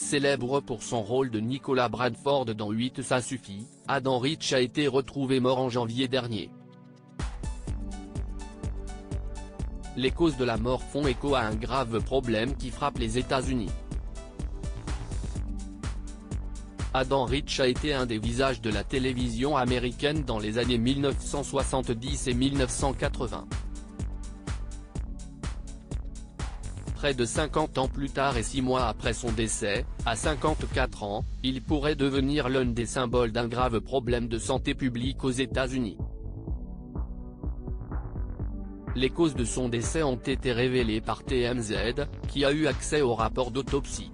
Célèbre pour son rôle de Nicholas Bradford dans 8 Ça suffit, Adam Rich a été retrouvé mort en janvier dernier. Les causes de la mort font écho à un grave problème qui frappe les États-Unis. Adam Rich a été un des visages de la télévision américaine dans les années 1970 et 1980. Près de 50 ans plus tard et 6 mois après son décès, à 54 ans, il pourrait devenir l'un des symboles d'un grave problème de santé publique aux États-Unis. Les causes de son décès ont été révélées par TMZ, qui a eu accès au rapport d'autopsie.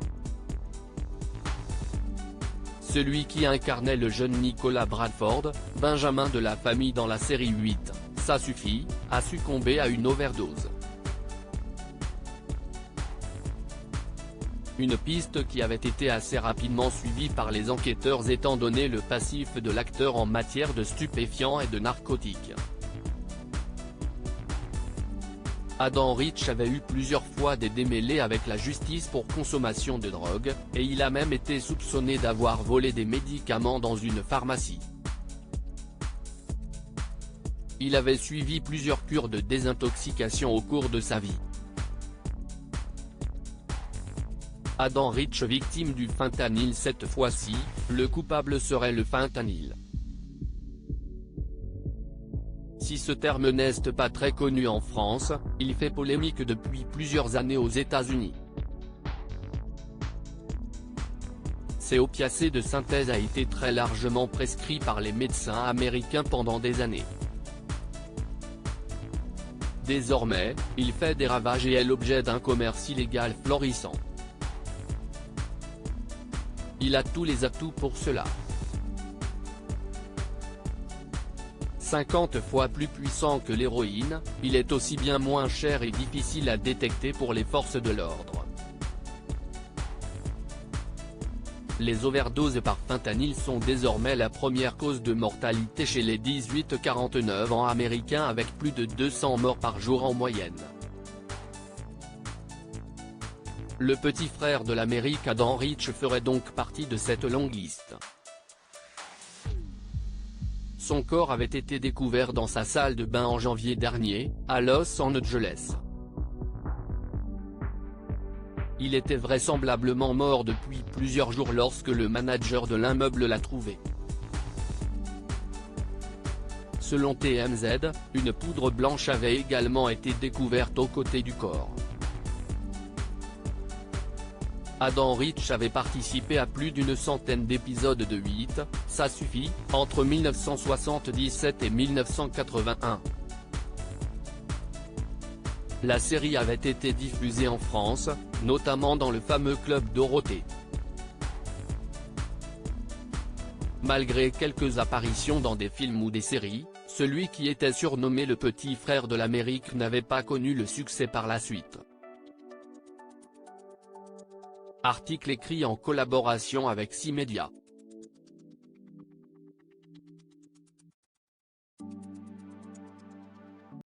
Celui qui incarnait le jeune Nicholas Bradford, Benjamin de la famille dans la série 8, Ça suffit, a succombé à une overdose. Une piste qui avait été assez rapidement suivie par les enquêteurs étant donné le passif de l'acteur en matière de stupéfiants et de narcotiques. Adam Rich avait eu plusieurs fois des démêlés avec la justice pour consommation de drogue, et il a même été soupçonné d'avoir volé des médicaments dans une pharmacie. Il avait suivi plusieurs cures de désintoxication au cours de sa vie. Adam Rich victime du fentanyl cette fois-ci, le coupable serait le fentanyl. Si ce terme n'est pas très connu en France, il fait polémique depuis plusieurs années aux États-Unis. Ces opiacés de synthèse a été très largement prescrit par les médecins américains pendant des années. Désormais, il fait des ravages et est l'objet d'un commerce illégal florissant. Il a tous les atouts pour cela. 50 fois plus puissant que l'héroïne, il est aussi bien moins cher et difficile à détecter pour les forces de l'ordre. Les overdoses par fentanyl sont désormais la première cause de mortalité chez les 18-49 ans américains avec plus de 200 morts par jour en moyenne. Le petit frère de l'Amérique Adam Rich ferait donc partie de cette longue liste. Son corps avait été découvert dans sa salle de bain en janvier dernier, à Los Angeles. Il était vraisemblablement mort depuis plusieurs jours lorsque le manager de l'immeuble l'a trouvé. Selon TMZ, une poudre blanche avait également été découverte aux côtés du corps. Adam Rich avait participé à plus d'une centaine d'épisodes de 8, Ça suffit, entre 1977 et 1981. La série avait été diffusée en France, notamment dans le fameux Club Dorothée. Malgré quelques apparitions dans des films ou des séries, celui qui était surnommé le petit frère de l'Amérique n'avait pas connu le succès par la suite. Article écrit en collaboration avec 6 médias.